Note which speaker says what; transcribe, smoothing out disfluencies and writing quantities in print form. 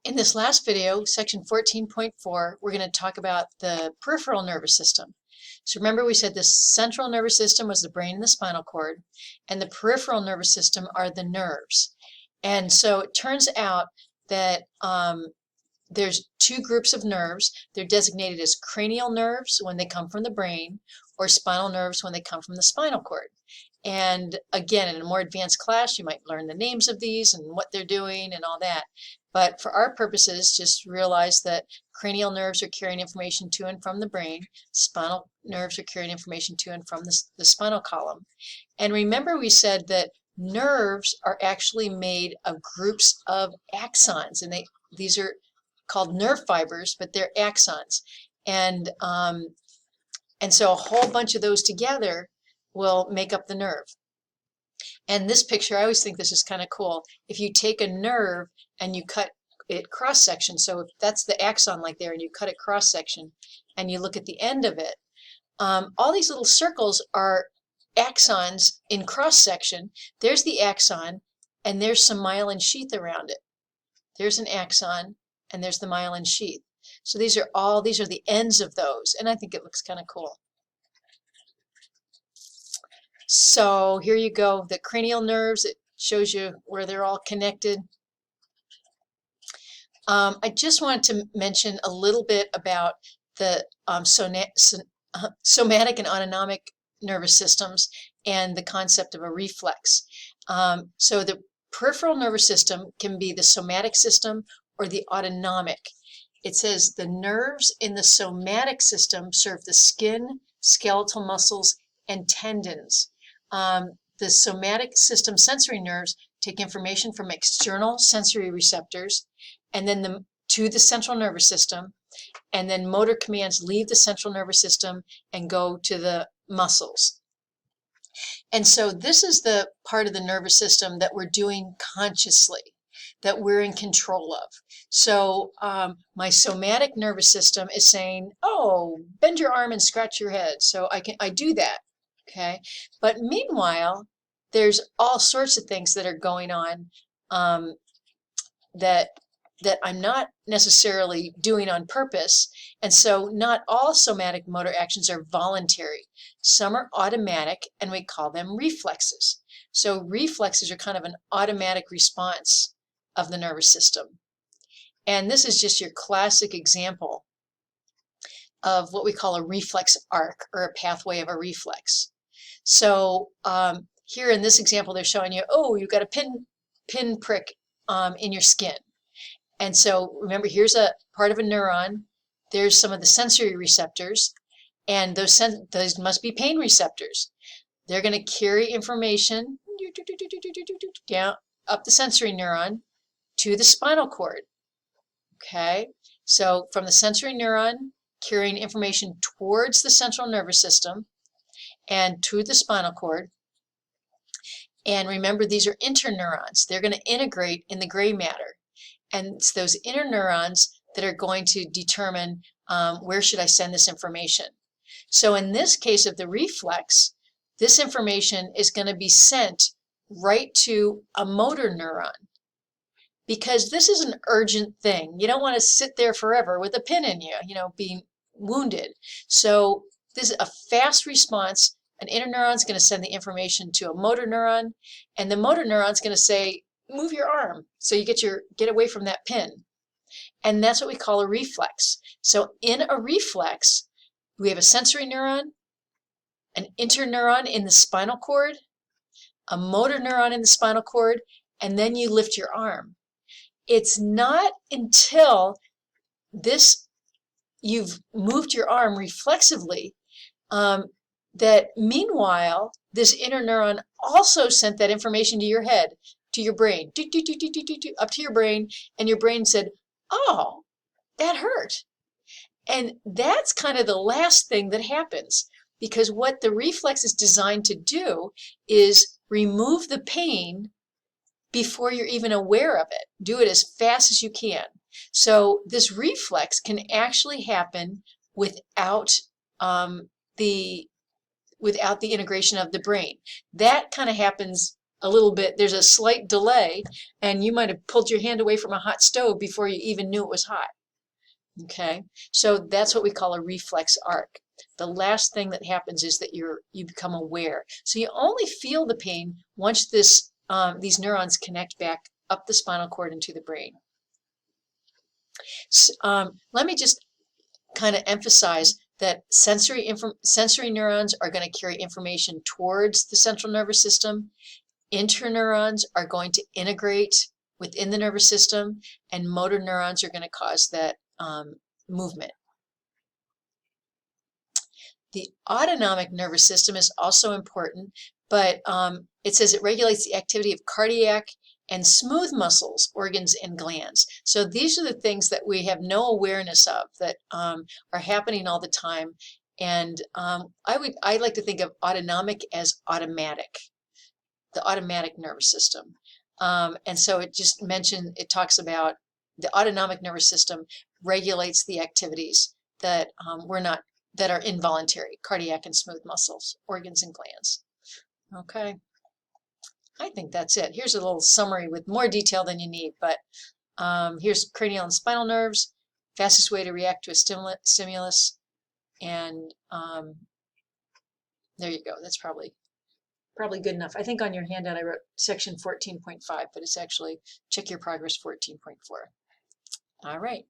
Speaker 1: In this last video, section 14.4, we're going to talk about the peripheral nervous system. So remember we said the central nervous system was the brain and the spinal cord, and the peripheral nervous system are the nerves. And so it turns out that there's two groups of nerves. They're designated as cranial nerves when they come from the brain, or spinal nerves when they come from the spinal cord. And again, in a more advanced class, you might learn the names of these and what they're doing and all that. But for our purposes, just realize that cranial nerves are carrying information to and from the brain. Spinal nerves are carrying information to and from the spinal column. And remember we said that nerves are actually made of groups of axons. And these are called nerve fibers, but they're axons. And so a whole bunch of those together will make up the nerve. And this picture, I always think this is kind of cool. If you take a nerve and you cut it cross-section, so if that's the axon like there, and you cut it cross-section, and you look at the end of it, all these little circles are axons in cross-section. There's the axon, and there's some myelin sheath around it. There's an axon, and there's the myelin sheath. So these are the ends of those, and I think it looks kind of cool. So here you go, the cranial nerves, it shows you where they're all connected. I just wanted to mention a little bit about the somatic and autonomic nervous systems and the concept of a reflex. So the peripheral nervous system can be the somatic system or the autonomic. It says the nerves in the somatic system serve the skin, skeletal muscles, and tendons. The somatic system sensory nerves take information from external sensory receptors and then to the central nervous system, and then motor commands leave the central nervous system and go to the muscles. And so this is the part of the nervous system that we're doing consciously, that we're in control of. So my somatic nervous system is saying, oh, bend your arm and scratch your head. So I do that. Okay, but meanwhile, there's all sorts of things that are going on that I'm not necessarily doing on purpose, and so not all somatic motor actions are voluntary. Some are automatic, and we call them reflexes. So reflexes are kind of an automatic response of the nervous system, and this is just your classic example of what we call a reflex arc, or a pathway of a reflex. So here in this example, they're showing you, oh, you've got a pin prick in your skin. And so remember, here's a part of a neuron. There's some of the sensory receptors, and those must be pain receptors. They're going to carry information down up the sensory neuron to the spinal cord. Okay, so from the sensory neuron, carrying information towards the central nervous system and to the spinal cord. And remember, these are interneurons. They're going to integrate in the gray matter. And it's those interneurons that are going to determine where should I send this information. So in this case of the reflex, this information is going to be sent right to a motor neuron, because this is an urgent thing. You don't want to sit there forever with a pin in you, being wounded. So this is a fast response. An interneuron is going to send the information to a motor neuron, and the motor neuron is going to say, move your arm, so you get away from that pin. And that's what we call a reflex. So in a reflex, we have a sensory neuron, an interneuron in the spinal cord, a motor neuron in the spinal cord, and then you lift your arm. It's not until you've moved your arm reflexively that meanwhile this interneuron also sent that information to your head, to your brain, up to your brain, and your brain said, oh, that hurt. And that's kind of the last thing that happens, because what the reflex is designed to do is remove the pain before you're even aware of it. Do it as fast as you can. So this reflex can actually happen without the integration of the brain. That kind of happens a little bit, there's a slight delay, and you might have pulled your hand away from a hot stove before you even knew it was hot. Okay, so that's what we call a reflex arc. The last thing that happens is that you become aware. So you only feel the pain once these neurons connect back up the spinal cord into the brain. Let me just kind of emphasize that sensory neurons are going to carry information towards the central nervous system. Interneurons are going to integrate within the nervous system, and motor neurons are going to cause that movement. The autonomic nervous system is also important, but it says it regulates the activity of cardiac and smooth muscles, organs, and glands. So these are the things that we have no awareness of that are happening all the time. And I like to think of autonomic as automatic, the automatic nervous system. And so it talks about the autonomic nervous system regulates the activities that that are involuntary, cardiac and smooth muscles, organs and glands. Okay, I think that's it. Here's a little summary with more detail than you need, but here's cranial and spinal nerves, fastest way to react to a stimulus, and there you go. That's probably good enough. I think on your handout I wrote section 14.5, but it's actually check your progress 14.4. All right.